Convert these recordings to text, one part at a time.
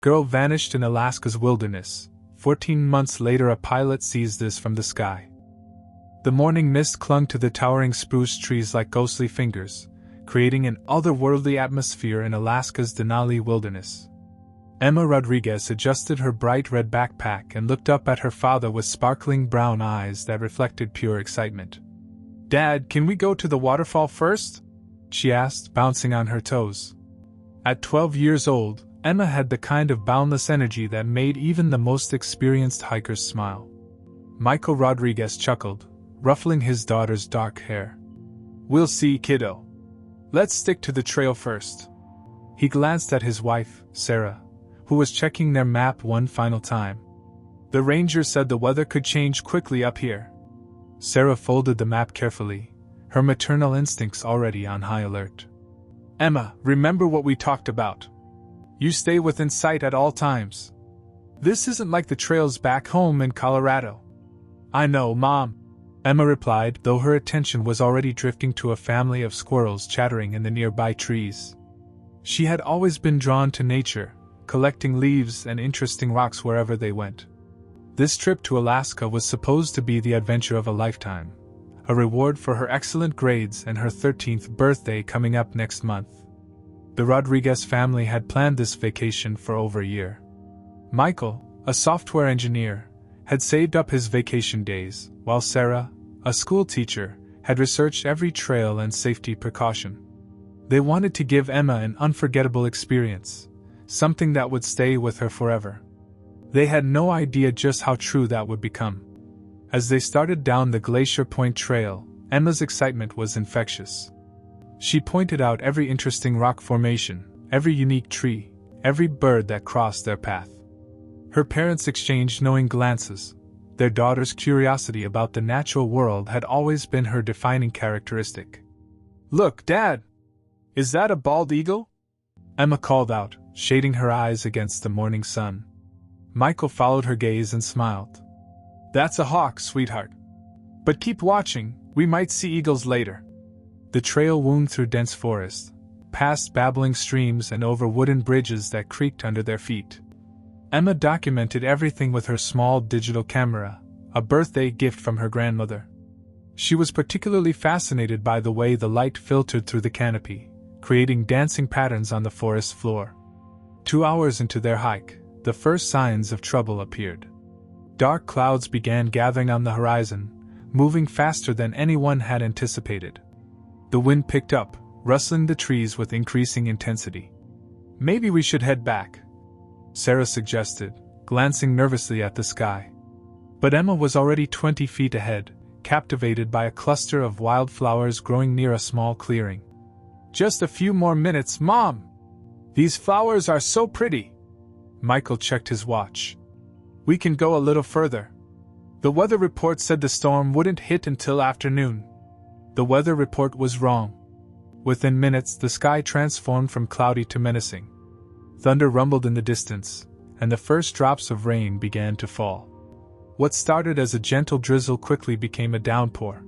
Girl vanished in Alaska's wilderness. 14 months later, a pilot sees this from the sky. The morning mist clung to the towering spruce trees like ghostly fingers, creating an otherworldly atmosphere in Alaska's Denali wilderness. Emma Rodriguez adjusted her bright red backpack and looked up at her father with sparkling brown eyes that reflected pure excitement. "Dad, can we go to the waterfall first?" she asked, bouncing on her toes. At 12 years old, Emma had the kind of boundless energy that made even the most experienced hikers smile. Michael Rodriguez chuckled, ruffling his daughter's dark hair. "We'll see, kiddo. Let's stick to the trail first." He glanced at his wife, Sarah, who was checking their map one final time. "The ranger said the weather could change quickly up here." Sarah folded the map carefully, her maternal instincts already on high alert. "Emma, remember what we talked about. You stay within sight at all times. This isn't like the trails back home in Colorado." "I know, Mom," Emma replied, though her attention was already drifting to a family of squirrels chattering in the nearby trees. She had always been drawn to nature, collecting leaves and interesting rocks wherever they went. This trip to Alaska was supposed to be the adventure of a lifetime, a reward for her excellent grades and her 13th birthday coming up next month. The Rodriguez family had planned this vacation for over a year. Michael, a software engineer, had saved up his vacation days, while Sarah, a school teacher, had researched every trail and safety precaution. They wanted to give Emma an unforgettable experience, something that would stay with her forever. They had no idea just how true that would become. As they started down the Glacier Point Trail, Emma's excitement was infectious. She pointed out every interesting rock formation, every unique tree, every bird that crossed their path. Her parents exchanged knowing glances. Their daughter's curiosity about the natural world had always been her defining characteristic. "Look, Dad! Is that a bald eagle?" Emma called out, shading her eyes against the morning sun. Michael followed her gaze and smiled. "That's a hawk, sweetheart. But keep watching, we might see eagles later." The trail wound through dense forest, past babbling streams and over wooden bridges that creaked under their feet. Emma documented everything with her small digital camera, a birthday gift from her grandmother. She was particularly fascinated by the way the light filtered through the canopy, creating dancing patterns on the forest floor. 2 hours into their hike, the first signs of trouble appeared. Dark clouds began gathering on the horizon, moving faster than anyone had anticipated. The wind picked up, rustling the trees with increasing intensity. "Maybe we should head back," Sarah suggested, glancing nervously at the sky. But Emma was already 20 feet ahead, captivated by a cluster of wildflowers growing near a small clearing. "Just a few more minutes, Mom! These flowers are so pretty!" Michael checked his watch. "We can go a little further. The weather report said the storm wouldn't hit until afternoon." The weather report was wrong. Within minutes, the sky transformed from cloudy to menacing. Thunder rumbled in the distance, and the first drops of rain began to fall. What started as a gentle drizzle quickly became a downpour.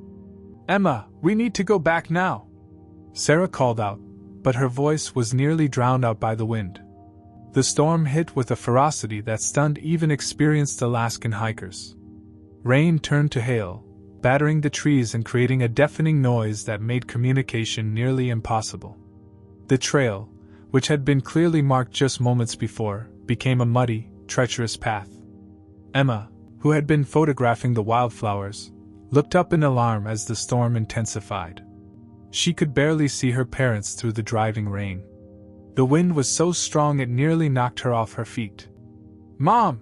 "Emma, we need to go back now," Sarah called out, but her voice was nearly drowned out by the wind. The storm hit with a ferocity that stunned even experienced Alaskan hikers. Rain turned to hail, battering the trees and creating a deafening noise that made communication nearly impossible. The trail, which had been clearly marked just moments before, became a muddy, treacherous path. Emma, who had been photographing the wildflowers, looked up in alarm as the storm intensified. She could barely see her parents through the driving rain. The wind was so strong it nearly knocked her off her feet. "Mom!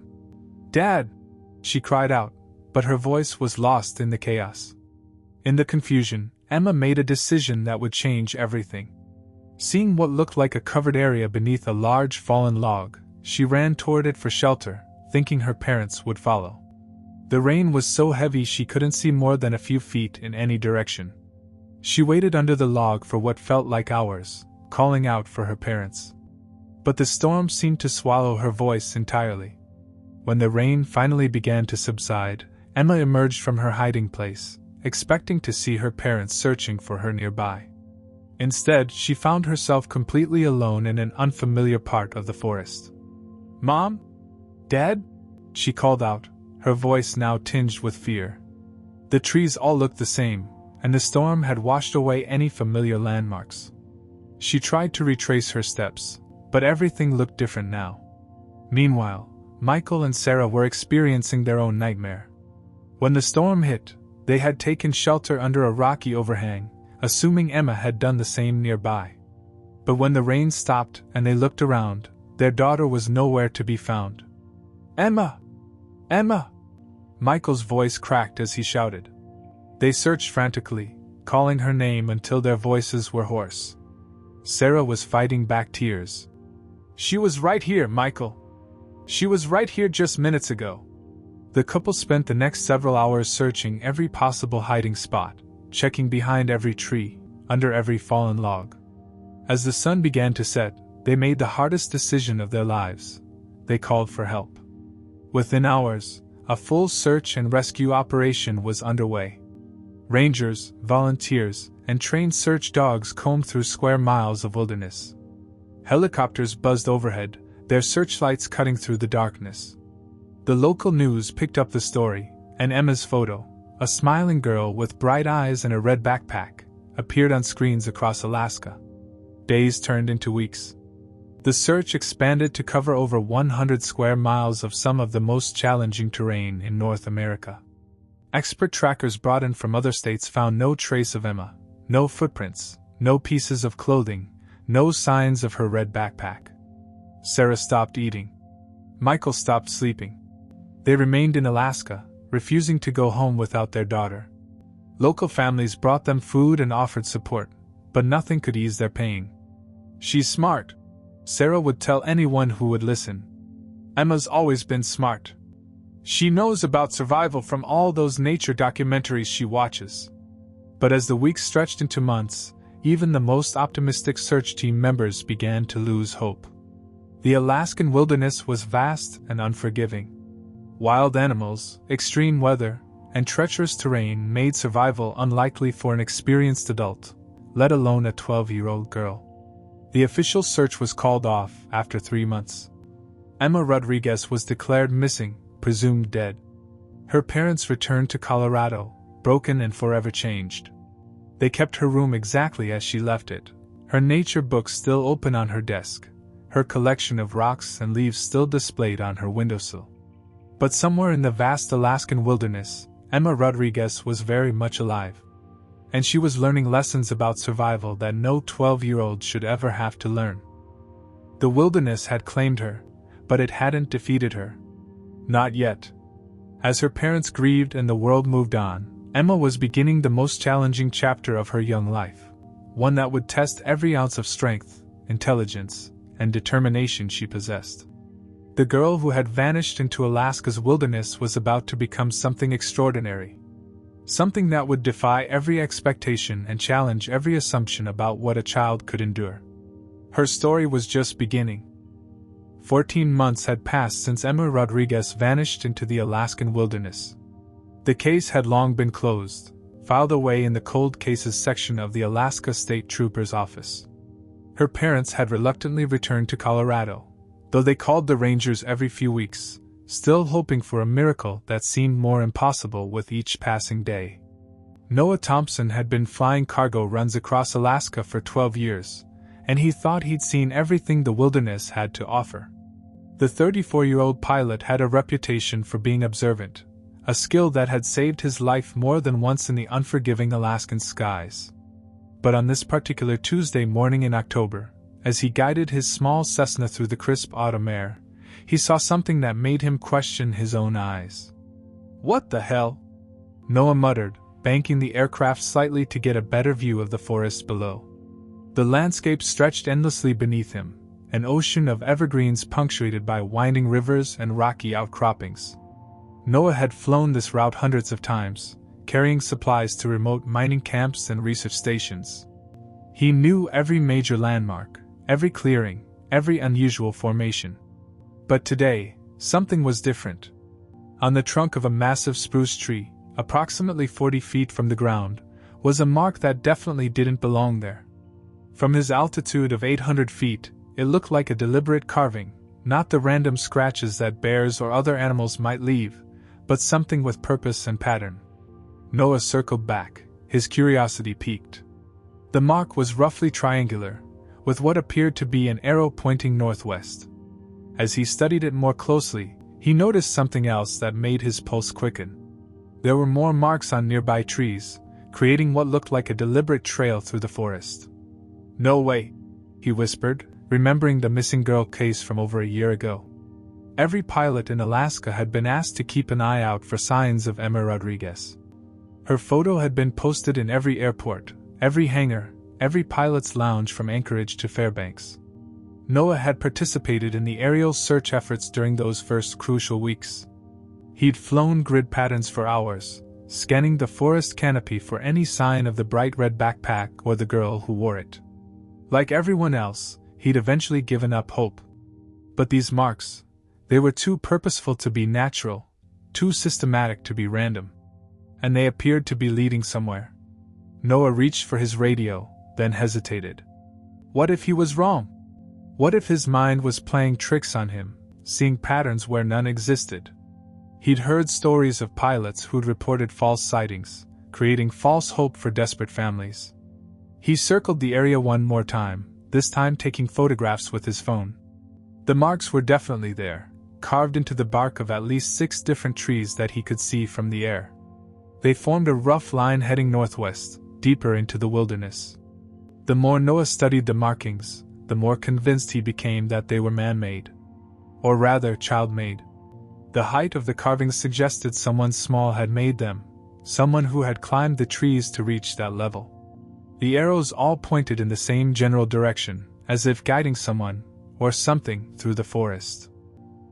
Dad!" she cried out, but her voice was lost in the chaos. In the confusion, Emma made a decision that would change everything. Seeing what looked like a covered area beneath a large fallen log, she ran toward it for shelter, thinking her parents would follow. The rain was so heavy she couldn't see more than a few feet in any direction. She waited under the log for what felt like hours, calling out for her parents. But the storm seemed to swallow her voice entirely. When the rain finally began to subside, Emma emerged from her hiding place, expecting to see her parents searching for her nearby. Instead, she found herself completely alone in an unfamiliar part of the forest. Mom? Dad? She called out, her voice now tinged with fear. The trees all looked the same, and the storm had washed away any familiar landmarks. She tried to retrace her steps, but everything looked different now. Meanwhile, Michael and Sarah were experiencing their own nightmare. When the storm hit, they had taken shelter under a rocky overhang, assuming Emma had done the same nearby. But when the rain stopped and they looked around, their daughter was nowhere to be found. Emma! Emma! Michael's voice cracked as he shouted. They searched frantically, calling her name until their voices were hoarse. Sarah was fighting back tears. She was right here, Michael. She was right here just minutes ago. The couple spent the next several hours searching every possible hiding spot, checking behind every tree, under every fallen log. As the sun began to set, they made the hardest decision of their lives. They called for help. Within hours, a full search and rescue operation was underway. Rangers, volunteers, and trained search dogs combed through square miles of wilderness. Helicopters buzzed overhead, their searchlights cutting through the darkness. The local news picked up the story, and Emma's photo, a smiling girl with bright eyes and a red backpack, appeared on screens across Alaska. Days turned into weeks. The search expanded to cover over 100 square miles of some of the most challenging terrain in North America. Expert trackers brought in from other states found no trace of Emma, no footprints, no pieces of clothing, no signs of her red backpack. Sarah stopped eating. Michael stopped sleeping. They remained in Alaska, refusing to go home without their daughter. Local families brought them food and offered support, but nothing could ease their pain. She's smart, Sarah would tell anyone who would listen. Emma's always been smart. She knows about survival from all those nature documentaries she watches. But as the weeks stretched into months, even the most optimistic search team members began to lose hope. The Alaskan wilderness was vast and unforgiving. Wild animals, extreme weather, and treacherous terrain made survival unlikely for an experienced adult, let alone a 12-year-old girl. The official search was called off after 3 months. Emma Rodriguez was declared missing, presumed dead. Her parents returned to Colorado, broken and forever changed. They kept her room exactly as she left it, her nature books still open on her desk, her collection of rocks and leaves still displayed on her windowsill. But somewhere in the vast Alaskan wilderness, Emma Rodriguez was very much alive. And she was learning lessons about survival that no 12-year-old should ever have to learn. The wilderness had claimed her, but it hadn't defeated her. Not yet. As her parents grieved and the world moved on, Emma was beginning the most challenging chapter of her young life, one that would test every ounce of strength, intelligence, and determination she possessed. The girl who had vanished into Alaska's wilderness was about to become something extraordinary. Something that would defy every expectation and challenge every assumption about what a child could endure. Her story was just beginning. 14 months had passed since Emma Rodriguez vanished into the Alaskan wilderness. The case had long been closed, filed away in the cold cases section of the Alaska State Trooper's office. Her parents had reluctantly returned to Colorado, though they called the Rangers every few weeks, still hoping for a miracle that seemed more impossible with each passing day. Noah Thompson had been flying cargo runs across Alaska for 12 years, and he thought he'd seen everything the wilderness had to offer. The 34-year-old pilot had a reputation for being observant, a skill that had saved his life more than once in the unforgiving Alaskan skies. But on this particular Tuesday morning in October, as he guided his small Cessna through the crisp autumn air, he saw something that made him question his own eyes. "What the hell?" Noah muttered, banking the aircraft slightly to get a better view of the forest below. The landscape stretched endlessly beneath him, an ocean of evergreens punctuated by winding rivers and rocky outcroppings. Noah had flown this route hundreds of times, carrying supplies to remote mining camps and research stations. He knew every major landmark, every clearing, every unusual formation. But today, something was different. On the trunk of a massive spruce tree, approximately 40 feet from the ground, was a mark that definitely didn't belong there. From his altitude of 800 feet, it looked like a deliberate carving, not the random scratches that bears or other animals might leave, but something with purpose and pattern. Noah circled back, his curiosity piqued. The mark was roughly triangular, with what appeared to be an arrow pointing northwest. As he studied it more closely, he noticed something else that made his pulse quicken. There were more marks on nearby trees, creating what looked like a deliberate trail through the forest. "No way," he whispered, remembering the missing girl case from over a year ago. Every pilot in Alaska had been asked to keep an eye out for signs of Emma Rodriguez. Her photo had been posted in every airport, every hangar, every pilot's lounge from Anchorage to Fairbanks. Noah had participated in the aerial search efforts during those first crucial weeks. He'd flown grid patterns for hours, scanning the forest canopy for any sign of the bright red backpack or the girl who wore it. Like everyone else, he'd eventually given up hope. But these marks, they were too purposeful to be natural, too systematic to be random. And they appeared to be leading somewhere. Noah reached for his radio, then hesitated. What if he was wrong? What if his mind was playing tricks on him, seeing patterns where none existed? He'd heard stories of pilots who'd reported false sightings, creating false hope for desperate families. He circled the area one more time, this time taking photographs with his phone. The marks were definitely there, carved into the bark of at least 6 different trees that he could see from the air. They formed a rough line heading northwest, deeper into the wilderness. The more Noah studied the markings, the more convinced he became that they were man-made. Or rather, child-made. The height of the carvings suggested someone small had made them, someone who had climbed the trees to reach that level. The arrows all pointed in the same general direction, as if guiding someone, or something, through the forest.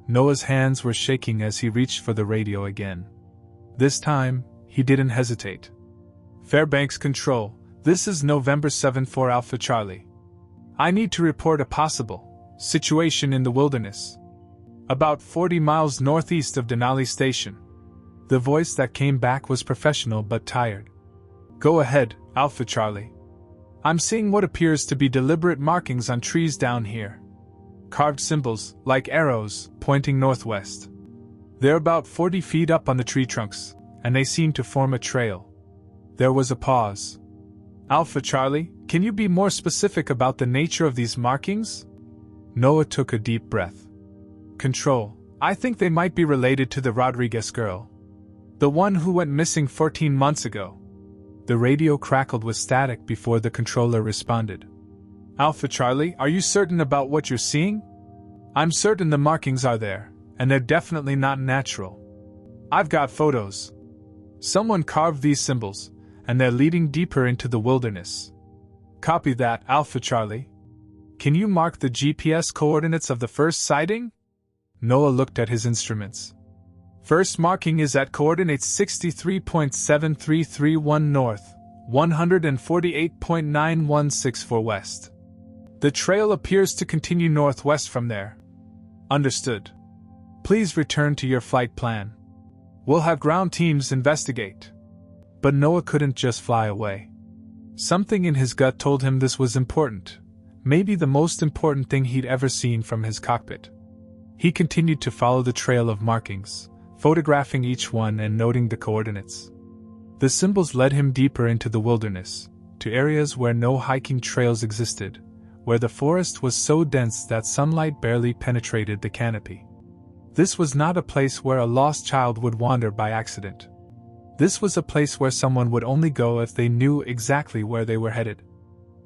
Noah's hands were shaking as he reached for the radio again. This time, he didn't hesitate. "Fairbanks Control, this is November 7-4 Alpha Charlie. I need to report a possible situation in the wilderness. About 40 miles northeast of Denali Station." The voice that came back was professional but tired. "Go ahead, Alpha Charlie. I'm seeing what appears to be deliberate markings on trees down here. Carved symbols, like arrows, pointing northwest. They're about 40 feet up on the tree trunks, and they seem to form a trail." There was a pause. "Alpha Charlie, can you be more specific about the nature of these markings?" Noah took a deep breath. "Control, I think they might be related to the Rodriguez girl. The one who went missing 14 months ago." The radio crackled with static before the controller responded. "Alpha Charlie, are you certain about what you're seeing?" "I'm certain the markings are there, and they're definitely not natural. I've got photos. Someone carved these symbols, and they're leading deeper into the wilderness." "Copy that, Alpha Charlie. Can you mark the GPS coordinates of the first sighting?" Noah looked at his instruments. "First marking is at coordinates 63.7331 north, 148.9164 west. The trail appears to continue northwest from there." "Understood. Please return to your flight plan. We'll have ground teams investigate." But Noah couldn't just fly away. Something in his gut told him this was important, maybe the most important thing he'd ever seen from his cockpit. He continued to follow the trail of markings, photographing each one and noting the coordinates. The symbols led him deeper into the wilderness, to areas where no hiking trails existed, where the forest was so dense that sunlight barely penetrated the canopy. This was not a place where a lost child would wander by accident. This was a place where someone would only go if they knew exactly where they were headed.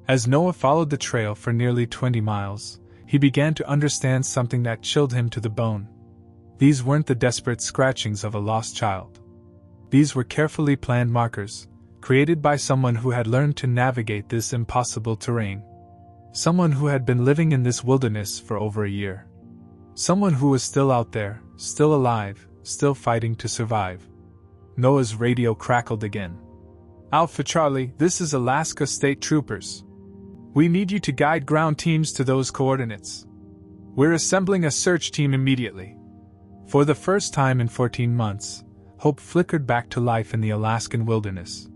As Noah followed the trail for nearly 20 miles, he began to understand something that chilled him to the bone. These weren't the desperate scratchings of a lost child. These were carefully planned markers, created by someone who had learned to navigate this impossible terrain. Someone who had been living in this wilderness for over a year. Someone who was still out there, still alive, still fighting to survive. Noah's radio crackled again. "Alpha Charlie, this is Alaska State Troopers. We need you to guide ground teams to those coordinates. We're assembling a search team immediately." For the first time in 14 months, hope flickered back to life in the Alaskan wilderness.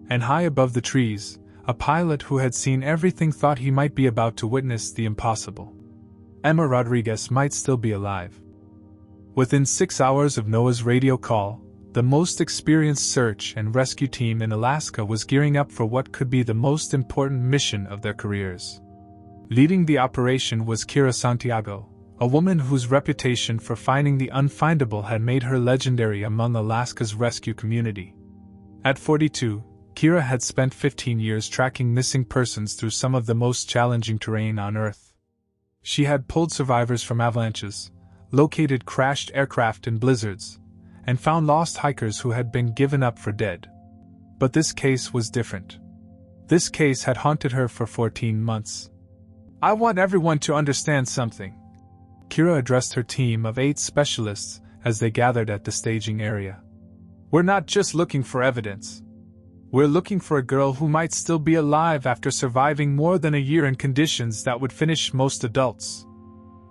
And high above the trees, a pilot who had seen everything thought he might be about to witness the impossible. Emma Rodriguez might still be alive. Within 6 hours of Noah's radio call, the most experienced search and rescue team in Alaska was gearing up for what could be the most important mission of their careers. Leading the operation was Kira Santiago, a woman whose reputation for finding the unfindable had made her legendary among Alaska's rescue community. At 42, Kira had spent 15 years tracking missing persons through some of the most challenging terrain on Earth. She had pulled survivors from avalanches, located crashed aircraft in blizzards, and found lost hikers who had been given up for dead. But this case was different. This case had haunted her for 14 months. "I want everyone to understand something," Kira addressed her team of 8 specialists as they gathered at the staging area. "We're not just looking for evidence. We're looking for a girl who might still be alive after surviving more than a year in conditions that would finish most adults."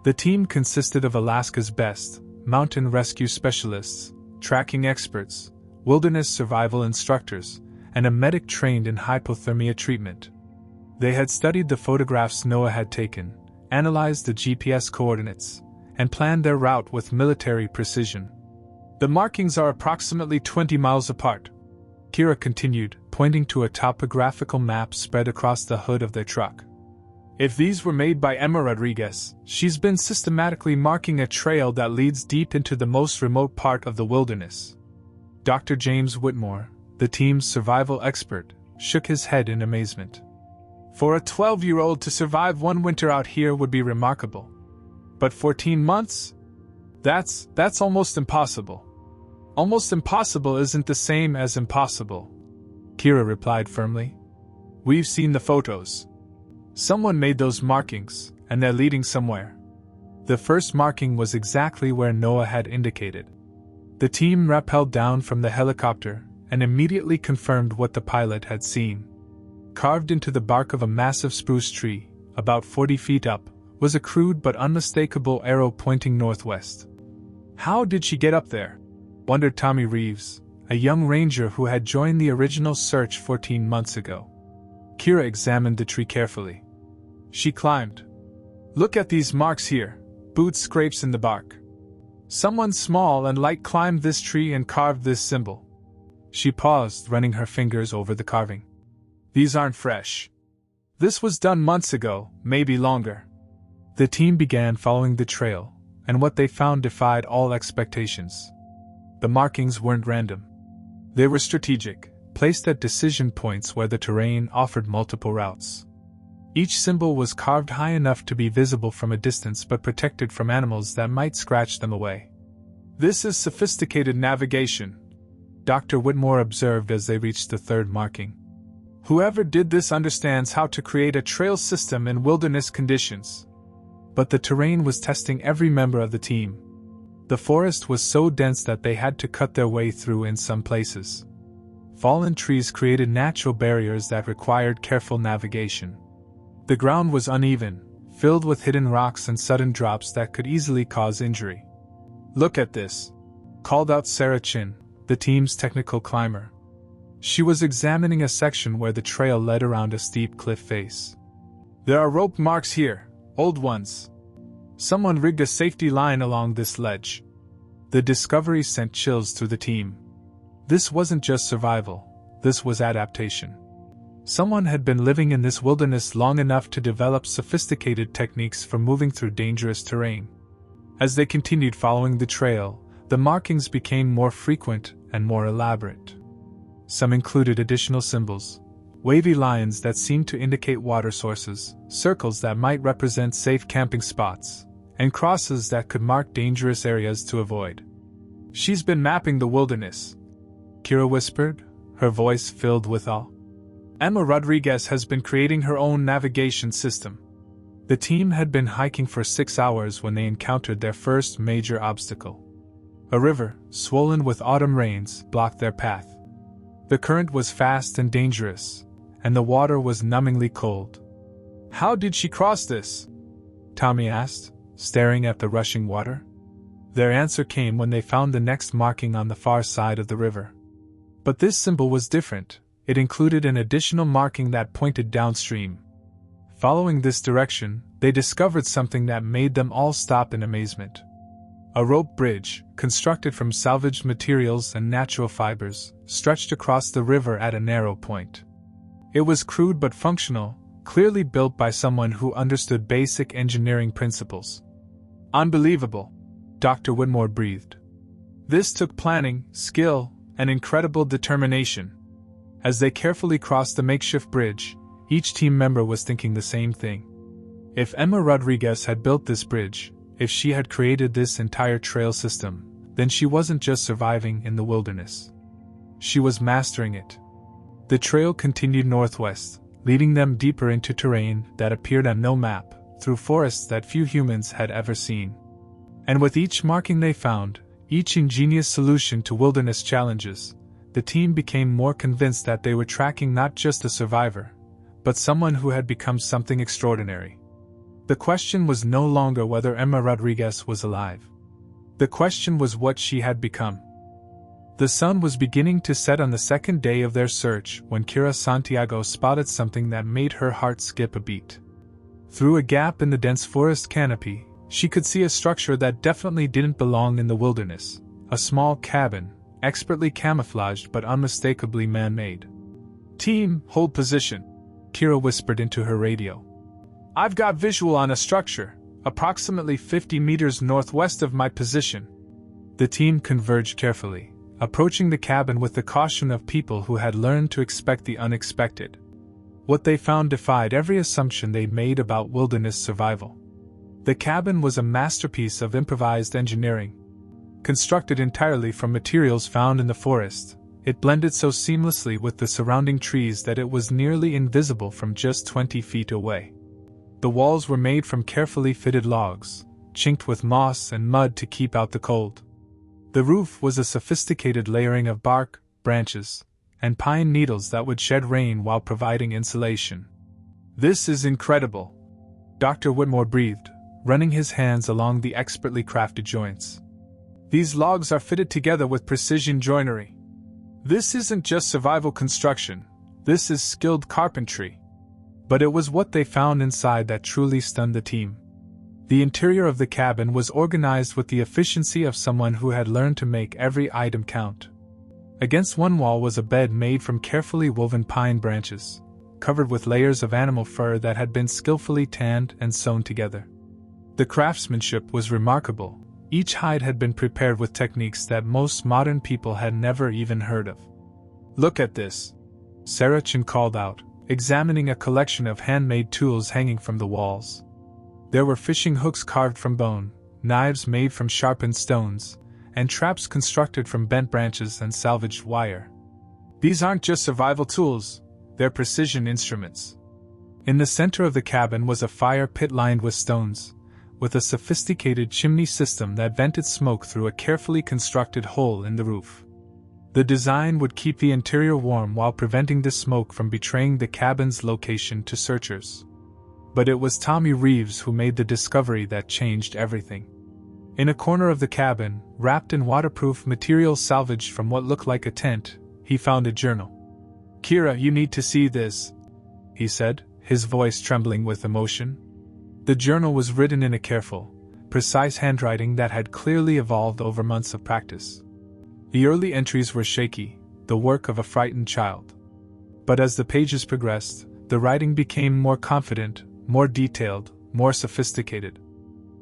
The team consisted of Alaska's best mountain rescue specialists, tracking experts, wilderness survival instructors, and a medic trained in hypothermia treatment. They had studied the photographs Noah had taken, analyzed the GPS coordinates, and planned their route with military precision. "The markings are approximately 20 miles apart," Kira continued, pointing to a topographical map spread across the hood of their truck. "If these were made by Emma Rodriguez, she's been systematically marking a trail that leads deep into the most remote part of the wilderness." Dr. James Whitmore, the team's survival expert, shook his head in amazement. "For a 12-year-old to survive one winter out here would be remarkable. But 14 months? That's almost impossible." "Almost impossible isn't the same as impossible," Kira replied firmly. "We've seen the photos. Someone made those markings, and they're leading somewhere." The first marking was exactly where Noah had indicated. The team rappelled down from the helicopter and immediately confirmed what the pilot had seen. Carved into the bark of a massive spruce tree, about 40 feet up, was a crude but unmistakable arrow pointing northwest. "How did she get up there?" wondered Tommy Reeves, a young ranger who had joined the original search 14 months ago. Kira examined the tree carefully. "She climbed. Look at these marks here, boot scrapes in the bark. Someone small and light climbed this tree and carved this symbol." She paused, running her fingers over the carving. "These aren't fresh. This was done months ago, maybe longer." The team began following the trail, and what they found defied all expectations. The markings weren't random. They were strategic, placed at decision points where the terrain offered multiple routes. Each symbol was carved high enough to be visible from a distance but protected from animals that might scratch them away. "This is sophisticated navigation," Dr. Whitmore observed as they reached the third marking. "Whoever did this understands how to create a trail system in wilderness conditions." But the terrain was testing every member of the team. The forest was so dense that they had to cut their way through in some places. Fallen trees created natural barriers that required careful navigation. The ground was uneven, filled with hidden rocks and sudden drops that could easily cause injury. "Look at this," called out Sarah Chin, the team's technical climber. She was examining a section where the trail led around a steep cliff face. "There are rope marks here, old ones. Someone rigged a safety line along this ledge." The discovery sent chills through the team. This wasn't just survival, this was adaptation. Someone had been living in this wilderness long enough to develop sophisticated techniques for moving through dangerous terrain. As they continued following the trail, the markings became more frequent and more elaborate. Some included additional symbols, wavy lines that seemed to indicate water sources, circles that might represent safe camping spots, and crosses that could mark dangerous areas to avoid. "She's been mapping the wilderness," Kira whispered, her voice filled with awe. "Emma Rodriguez has been creating her own navigation system." The team had been hiking for 6 hours when they encountered their first major obstacle. A river, swollen with autumn rains, blocked their path. The current was fast and dangerous, and the water was numbingly cold. "How did she cross this?" Tommy asked, staring at the rushing water. Their answer came when they found the next marking on the far side of the river. But this symbol was different. It included an additional marking that pointed downstream. Following this direction, they discovered something that made them all stop in amazement. A rope bridge, constructed from salvaged materials and natural fibers, stretched across the river at a narrow point. It was crude but functional, clearly built by someone who understood basic engineering principles. Unbelievable, Dr. Whitmore breathed. This took planning, skill, and incredible determination. As they carefully crossed the makeshift bridge, each team member was thinking the same thing. If Emma Rodriguez had built this bridge, if she had created this entire trail system, then she wasn't just surviving in the wilderness. She was mastering it. The trail continued northwest, leading them deeper into terrain that appeared on no map, through forests that few humans had ever seen. And with each marking they found, each ingenious solution to wilderness challenges, the team became more convinced that they were tracking not just a survivor, but someone who had become something extraordinary. The question was no longer whether Emma Rodriguez was alive. The question was what she had become. The sun was beginning to set on the second day of their search when Kira Santiago spotted something that made her heart skip a beat. Through a gap in the dense forest canopy, she could see a structure that definitely didn't belong in the wilderness, a small cabin, expertly camouflaged but unmistakably man-made. "Team, hold position," Kira whispered into her radio. "I've got visual on a structure, approximately 50 meters northwest of my position." The team converged carefully, approaching the cabin with the caution of people who had learned to expect the unexpected. What they found defied every assumption they'd made about wilderness survival. The cabin was a masterpiece of improvised engineering. Constructed entirely from materials found in the forest, it blended so seamlessly with the surrounding trees that it was nearly invisible from just 20 feet away. The walls were made from carefully fitted logs, chinked with moss and mud to keep out the cold. The roof was a sophisticated layering of bark, branches, and pine needles that would shed rain while providing insulation. "This is incredible," Dr. Whitmore breathed, running his hands along the expertly crafted joints. "These logs are fitted together with precision joinery. This isn't just survival construction, this is skilled carpentry." But it was what they found inside that truly stunned the team. The interior of the cabin was organized with the efficiency of someone who had learned to make every item count. Against one wall was a bed made from carefully woven pine branches, covered with layers of animal fur that had been skillfully tanned and sewn together. The craftsmanship was remarkable. Each hide had been prepared with techniques that most modern people had never even heard of. "Look at this," Sarah Chin called out, examining a collection of handmade tools hanging from the walls. There were fishing hooks carved from bone, knives made from sharpened stones, and traps constructed from bent branches and salvaged wire. These aren't just survival tools, they're precision instruments. In the center of the cabin was a fire pit lined with stones, with a sophisticated chimney system that vented smoke through a carefully constructed hole in the roof. The design would keep the interior warm while preventing the smoke from betraying the cabin's location to searchers. But it was Tommy Reeves who made the discovery that changed everything. In a corner of the cabin, wrapped in waterproof material salvaged from what looked like a tent, he found a journal. "Kira, you need to see this," he said, his voice trembling with emotion. The journal was written in a careful, precise handwriting that had clearly evolved over months of practice. The early entries were shaky, the work of a frightened child. But as the pages progressed, the writing became more confident, more detailed, more sophisticated.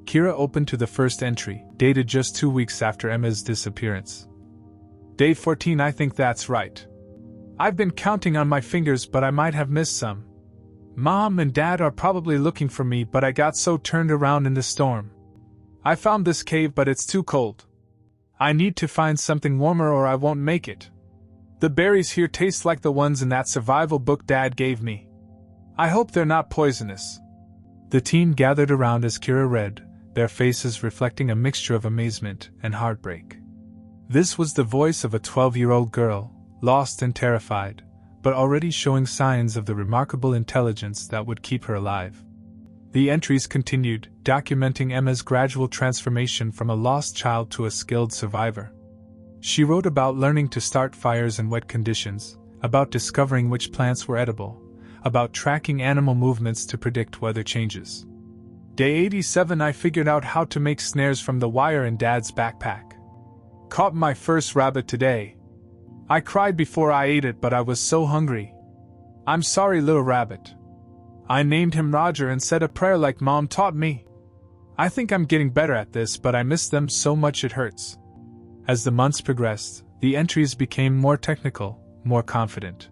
Kira opened to the first entry, dated just 2 weeks after Emma's disappearance. "Day 14, I think that's right. I've been counting on my fingers, but I might have missed some. Mom and Dad are probably looking for me, but I got so turned around in the storm. I found this cave, but it's too cold. I need to find something warmer or I won't make it. The berries here taste like the ones in that survival book Dad gave me. I hope they're not poisonous." The team gathered around as Kira read, their faces reflecting a mixture of amazement and heartbreak. This was the voice of a 12-year-old girl, lost and terrified, but already showing signs of the remarkable intelligence that would keep her alive. The entries continued, documenting Emma's gradual transformation from a lost child to a skilled survivor. She wrote about learning to start fires in wet conditions, about discovering which plants were edible, about tracking animal movements to predict weather changes. Day 87, I figured out how to make snares from the wire in Dad's backpack. Caught my first rabbit today. I cried before I ate it, but I was so hungry. I'm sorry, little rabbit. I named him Roger and said a prayer like Mom taught me. I think I'm getting better at this, but I miss them so much it hurts. As the months progressed, the entries became more technical, more confident.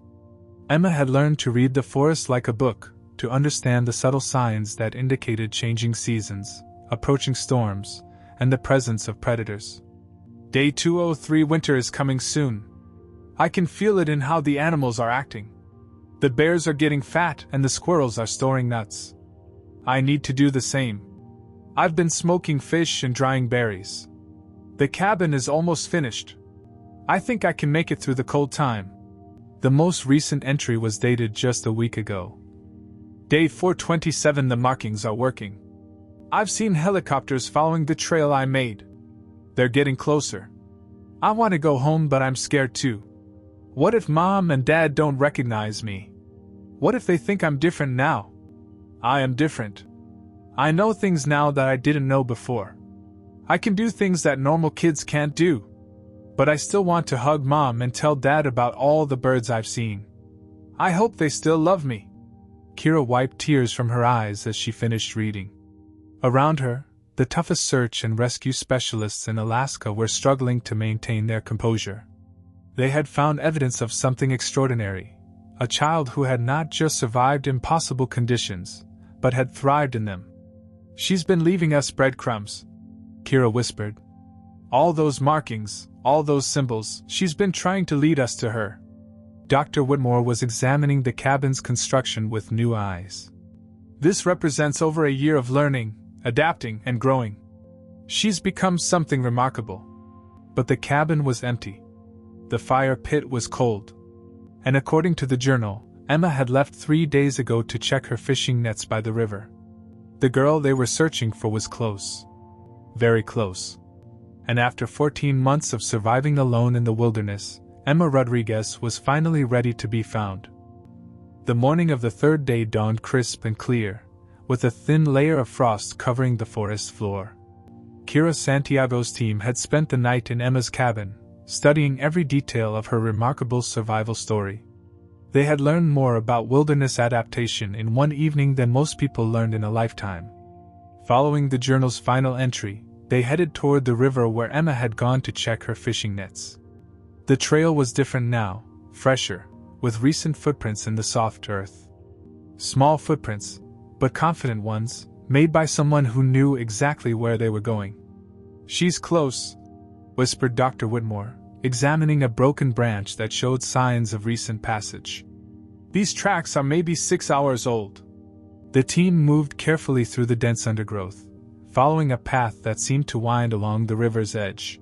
Emma had learned to read the forest like a book, to understand the subtle signs that indicated changing seasons, approaching storms, and the presence of predators. Day 203, winter is coming soon. I can feel it in how the animals are acting. The bears are getting fat and the squirrels are storing nuts. I need to do the same. I've been smoking fish and drying berries. The cabin is almost finished. I think I can make it through the cold time. The most recent entry was dated just a week ago. Day 427, the markings are working. I've seen helicopters following the trail I made. They're getting closer. I want to go home, but I'm scared too. What if Mom and Dad don't recognize me? What if they think I'm different now? I am different. I know things now that I didn't know before. I can do things that normal kids can't do. But I still want to hug Mom and tell Dad about all the birds I've seen. I hope they still love me. Kira wiped tears from her eyes as she finished reading. Around her, the toughest search and rescue specialists in Alaska were struggling to maintain their composure. They had found evidence of something extraordinary, a child who had not just survived impossible conditions, but had thrived in them. She's been leaving us breadcrumbs, Kira whispered. All those markings, all those symbols, she's been trying to lead us to her. Dr. Whitmore was examining the cabin's construction with new eyes. This represents over a year of learning, adapting, and growing. She's become something remarkable. But the cabin was empty. The fire pit was cold. And according to the journal, Emma had left 3 days ago to check her fishing nets by the river. The girl they were searching for was close. Very close. And after 14 months of surviving alone in the wilderness, Emma Rodriguez was finally ready to be found. The morning of the third day dawned crisp and clear, with a thin layer of frost covering the forest floor. Kira Santiago's team had spent the night in Emma's cabin, studying every detail of her remarkable survival story. They had learned more about wilderness adaptation in one evening than most people learned in a lifetime. Following the journal's final entry, they headed toward the river where Emma had gone to check her fishing nets. The trail was different now, fresher, with recent footprints in the soft earth. Small footprints, but confident ones, made by someone who knew exactly where they were going. She's close, whispered Dr. Whitmore, examining a broken branch that showed signs of recent passage. These tracks are maybe 6 hours old. The team moved carefully through the dense undergrowth, following a path that seemed to wind along the river's edge.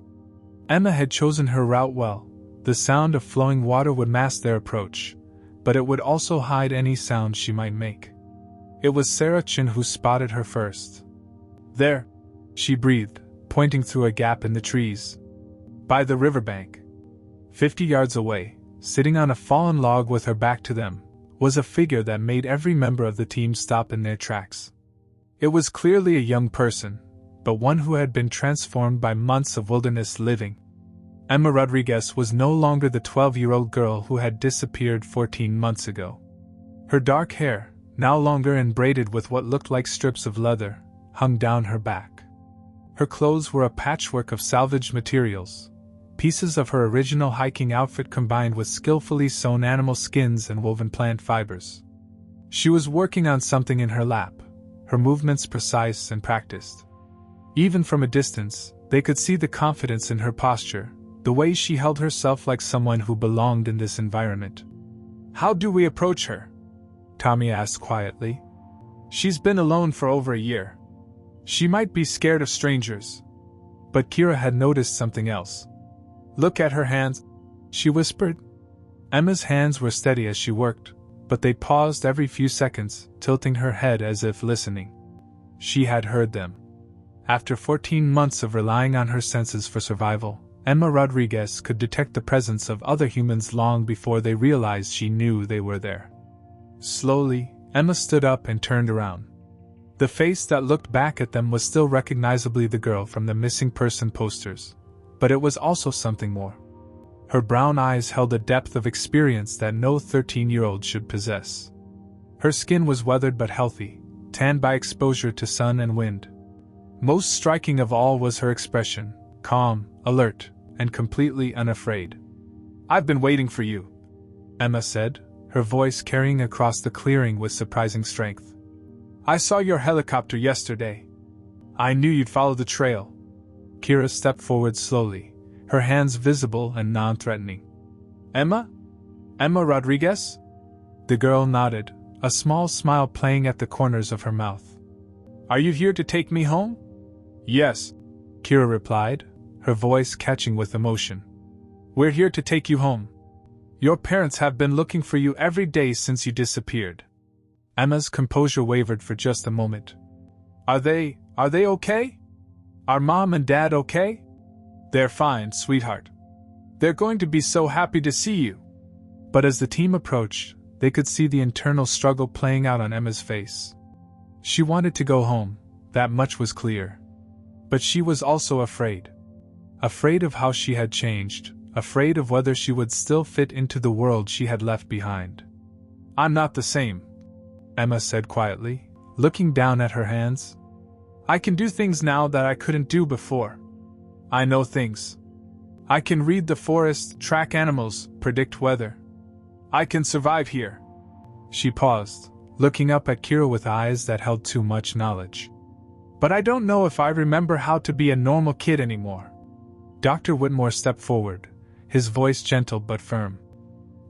Emma had chosen her route well. The sound of flowing water would mask their approach, but it would also hide any sound she might make. It was Sarah Chin who spotted her first. There, she breathed, pointing through a gap in the trees. By the riverbank. 50 yards away, sitting on a fallen log with her back to them, was a figure that made every member of the team stop in their tracks. It was clearly a young person, but one who had been transformed by months of wilderness living. Emma Rodriguez was no longer the 12-year-old girl who had disappeared 14 months ago. Her dark hair, now longer and braided with what looked like strips of leather, hung down her back. Her clothes were a patchwork of salvaged materials, pieces of her original hiking outfit combined with skillfully sewn animal skins and woven plant fibers. She was working on something in her lap, her movements precise and practiced. Even from a distance, they could see the confidence in her posture, the way she held herself like someone who belonged in this environment. How do we approach her? Tommy asked quietly. She's been alone for over a year. She might be scared of strangers. But Kira had noticed something else. Look at her hands, she whispered. Emma's hands were steady as she worked, but they paused every few seconds, tilting her head as if listening. She had heard them. After 14 months of relying on her senses for survival, Emma Rodriguez could detect the presence of other humans long before they realized she knew they were there. Slowly, Emma stood up and turned around. The face that looked back at them was still recognizably the girl from the missing person posters, but it was also something more. Her brown eyes held a depth of experience that no 13-year-old should possess. Her skin was weathered but healthy, tanned by exposure to sun and wind. Most striking of all was her expression, calm, alert, and completely unafraid. "I've been waiting for you," Emma said, her voice carrying across the clearing with surprising strength. "I saw your helicopter yesterday. I knew you'd follow the trail." Kira stepped forward slowly, her hands visible and non-threatening. "Emma? Emma Rodriguez?" The girl nodded, a small smile playing at the corners of her mouth. "Are you here to take me home?" "Yes," Kira replied, her voice catching with emotion. "We're here to take you home. Your parents have been looking for you every day since you disappeared." Emma's composure wavered for just a moment. Are they okay? Are Mom and Dad okay?" "They're fine, sweetheart. They're going to be so happy to see you." But as the team approached, they could see the internal struggle playing out on Emma's face. She wanted to go home, that much was clear. But she was also afraid. Afraid of how she had changed, afraid of whether she would still fit into the world she had left behind. "I'm not the same," Emma said quietly, looking down at her hands. "I can do things now that I couldn't do before. I know things. I can read the forest, track animals, predict weather. I can survive here." She paused, looking up at Kira with eyes that held too much knowledge. "But I don't know if I remember how to be a normal kid anymore." Dr. Whitmore stepped forward, his voice gentle but firm.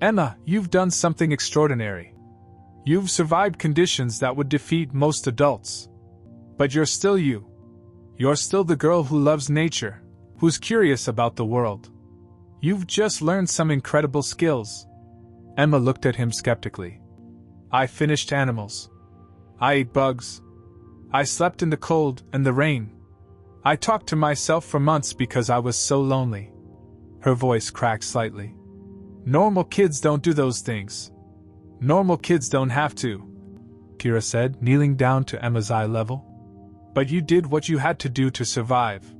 "Emma, you've done something extraordinary. You've survived conditions that would defeat most adults. But you're still you. You're still the girl who loves nature, who's curious about the world. You've just learned some incredible skills." Emma looked at him skeptically. "I finished animals. I ate bugs. I slept in the cold and the rain. I talked to myself for months because I was so lonely." Her voice cracked slightly. "Normal kids don't do those things. Normal kids don't have to," Kira said, kneeling down to Emma's eye level. "But you did what you had to do to survive.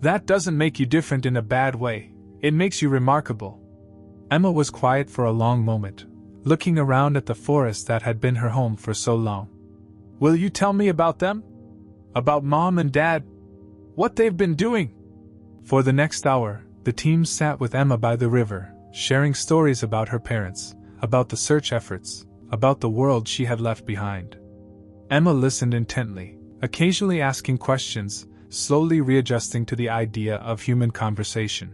That doesn't make you different in a bad way, it makes you remarkable." Emma was quiet for a long moment, looking around at the forest that had been her home for so long. "Will you tell me about them? About Mom and Dad? What they've been doing?" For the next hour, the team sat with Emma by the river, sharing stories about her parents, about the search efforts, about the world she had left behind. Emma listened intently, occasionally asking questions, slowly readjusting to the idea of human conversation.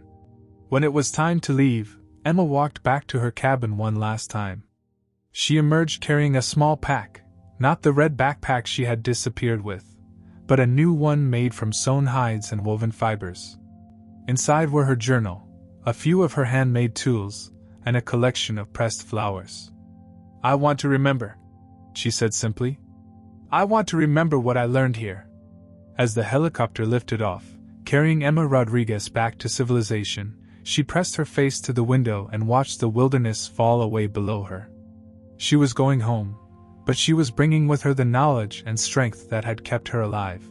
When it was time to leave, Emma walked back to her cabin one last time. She emerged carrying a small pack, not the red backpack she had disappeared with, but a new one made from sewn hides and woven fibers. Inside were her journal, a few of her handmade tools, and a collection of pressed flowers. "I want to remember," she said simply. "I want to remember what I learned here." As the helicopter lifted off, carrying Emma Rodriguez back to civilization, she pressed her face to the window and watched the wilderness fall away below her. She was going home, but she was bringing with her the knowledge and strength that had kept her alive.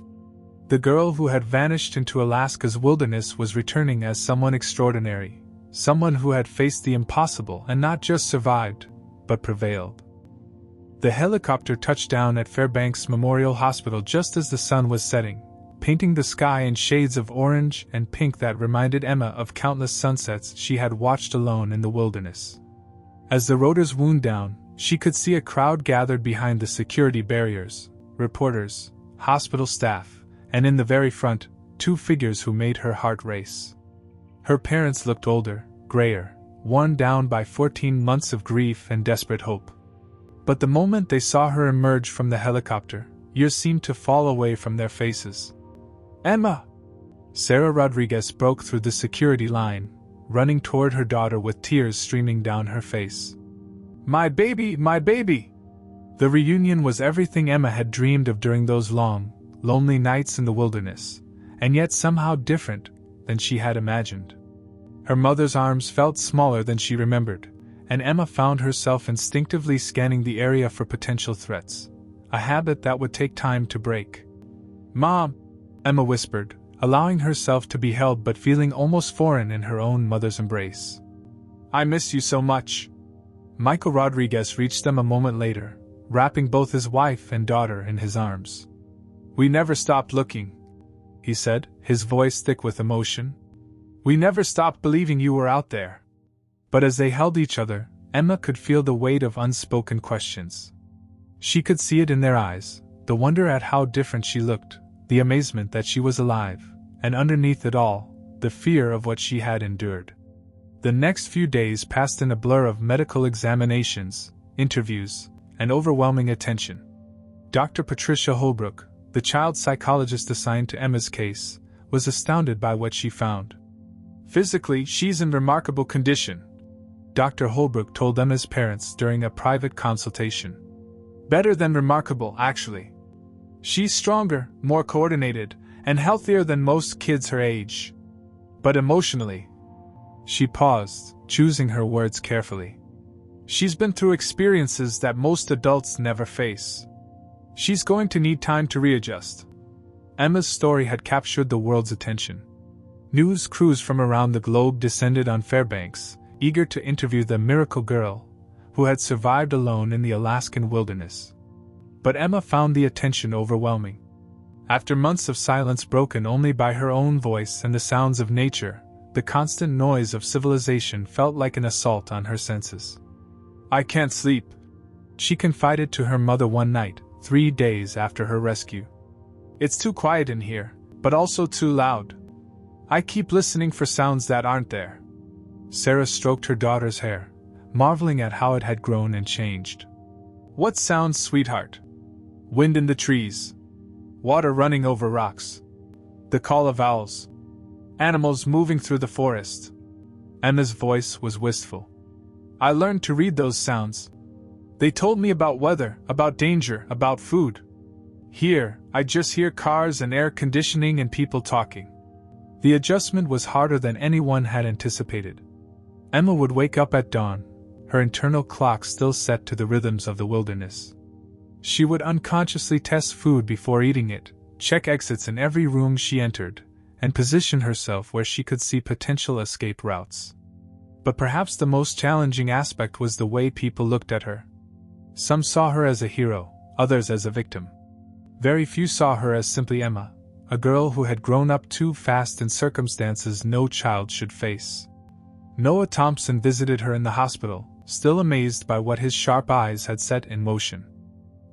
The girl who had vanished into Alaska's wilderness was returning as someone extraordinary, someone who had faced the impossible and not just survived, but prevailed. The helicopter touched down at Fairbanks Memorial Hospital just as the sun was setting, painting the sky in shades of orange and pink that reminded Emma of countless sunsets she had watched alone in the wilderness. As the rotors wound down, she could see a crowd gathered behind the security barriers, reporters, hospital staff, and in the very front, two figures who made her heart race. Her parents looked older, grayer, worn down by 14 months of grief and desperate hope. But the moment they saw her emerge from the helicopter, years seemed to fall away from their faces. "Emma!" Sarah Rodriguez broke through the security line, running toward her daughter with tears streaming down her face. "My baby, my baby!" The reunion was everything Emma had dreamed of during those long, lonely nights in the wilderness, and yet somehow different than she had imagined. Her mother's arms felt smaller than she remembered, and Emma found herself instinctively scanning the area for potential threats, a habit that would take time to break. "Mom," Emma whispered, allowing herself to be held but feeling almost foreign in her own mother's embrace. "I miss you so much." Michael Rodriguez reached them a moment later, wrapping both his wife and daughter in his arms. "We never stopped looking," he said, his voice thick with emotion. "We never stopped believing you were out there." But as they held each other, Emma could feel the weight of unspoken questions. She could see it in their eyes, the wonder at how different she looked, the amazement that she was alive, and underneath it all, the fear of what she had endured. The next few days passed in a blur of medical examinations, interviews, and overwhelming attention. Dr. Patricia Holbrook, the child psychologist assigned to Emma's case, was astounded by what she found. "Physically, she's in remarkable condition," Dr. Holbrook told Emma's parents during a private consultation. "Better than remarkable, actually. She's stronger, more coordinated, and healthier than most kids her age. But emotionally..." She paused, choosing her words carefully. "She's been through experiences that most adults never face. She's going to need time to readjust." Emma's story had captured the world's attention. News crews from around the globe descended on Fairbanks, eager to interview the miracle girl, who had survived alone in the Alaskan wilderness. But Emma found the attention overwhelming. After months of silence broken only by her own voice and the sounds of nature, the constant noise of civilization felt like an assault on her senses. "I can't sleep," she confided to her mother one night, 3 days after her rescue. "It's too quiet in here, but also too loud. I keep listening for sounds that aren't there." Sarah stroked her daughter's hair, marveling at how it had grown and changed. "What sounds, sweetheart?" "Wind in the trees. Water running over rocks. The call of owls. Animals moving through the forest." Emma's voice was wistful. "I learned to read those sounds. They told me about weather, about danger, about food. Here, I just hear cars and air conditioning and people talking." The adjustment was harder than anyone had anticipated. Emma would wake up at dawn, her internal clock still set to the rhythms of the wilderness. She would unconsciously test food before eating it, check exits in every room she entered, and position herself where she could see potential escape routes. But perhaps the most challenging aspect was the way people looked at her. Some saw her as a hero, others as a victim. Very few saw her as simply Emma, a girl who had grown up too fast in circumstances no child should face. Noah Thompson visited her in the hospital, still amazed by what his sharp eyes had set in motion.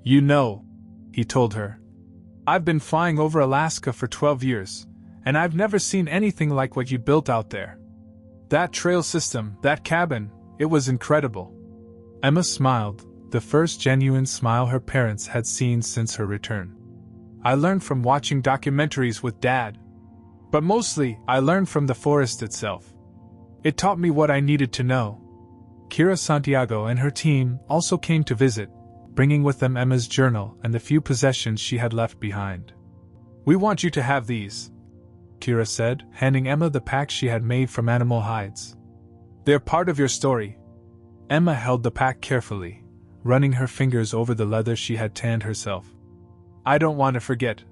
"You know," he told her, "I've been flying over Alaska for 12 years, and I've never seen anything like what you built out there. That trail system, that cabin, it was incredible." Emma smiled, the first genuine smile her parents had seen since her return. "I learned from watching documentaries with Dad. But mostly, I learned from the forest itself. It taught me what I needed to know." Kira Santiago and her team also came to visit, bringing with them Emma's journal and the few possessions she had left behind. "We want you to have these," Kira said, handing Emma the pack she had made from animal hides. "They're part of your story." Emma held the pack carefully, running her fingers over the leather she had tanned herself. "I don't want to forget,"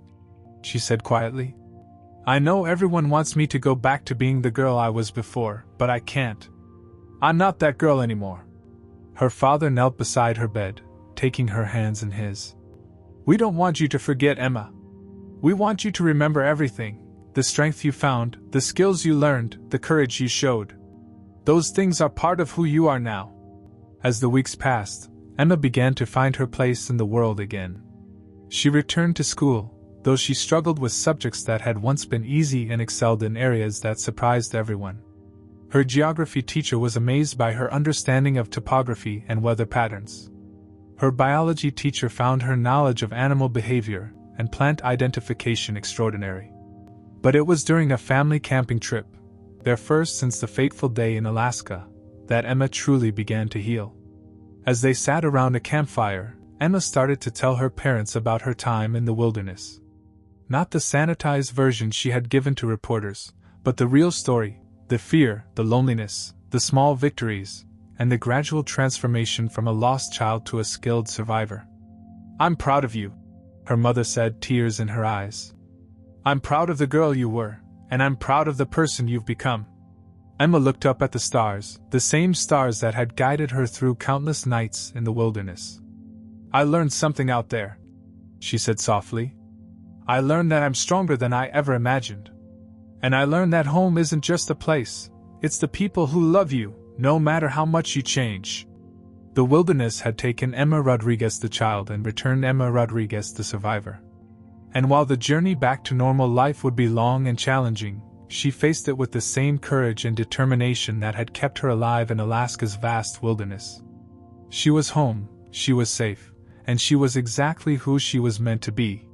she said quietly. "I know everyone wants me to go back to being the girl I was before, but I can't. I'm not that girl anymore." Her father knelt beside her bed, taking her hands in his. "We don't want you to forget, Emma. We want you to remember everything, the strength you found, the skills you learned, the courage you showed. Those things are part of who you are now." As the weeks passed, Emma began to find her place in the world again. She returned to school, though she struggled with subjects that had once been easy and excelled in areas that surprised everyone. Her geography teacher was amazed by her understanding of topography and weather patterns. Her biology teacher found her knowledge of animal behavior and plant identification extraordinary. But it was during a family camping trip, their first since the fateful day in Alaska, that Emma truly began to heal. As they sat around a campfire, Emma started to tell her parents about her time in the wilderness. Not the sanitized version she had given to reporters, but the real story, the fear, the loneliness, the small victories, and the gradual transformation from a lost child to a skilled survivor. "I'm proud of you," her mother said, tears in her eyes. "I'm proud of the girl you were, and I'm proud of the person you've become." Emma looked up at the stars, the same stars that had guided her through countless nights in the wilderness. "I learned something out there," she said softly. "I learned that I'm stronger than I ever imagined. And I learned that home isn't just a place, it's the people who love you, no matter how much you change." The wilderness had taken Emma Rodriguez the child and returned Emma Rodriguez the survivor. And while the journey back to normal life would be long and challenging, she faced it with the same courage and determination that had kept her alive in Alaska's vast wilderness. She was home, she was safe, and she was exactly who she was meant to be.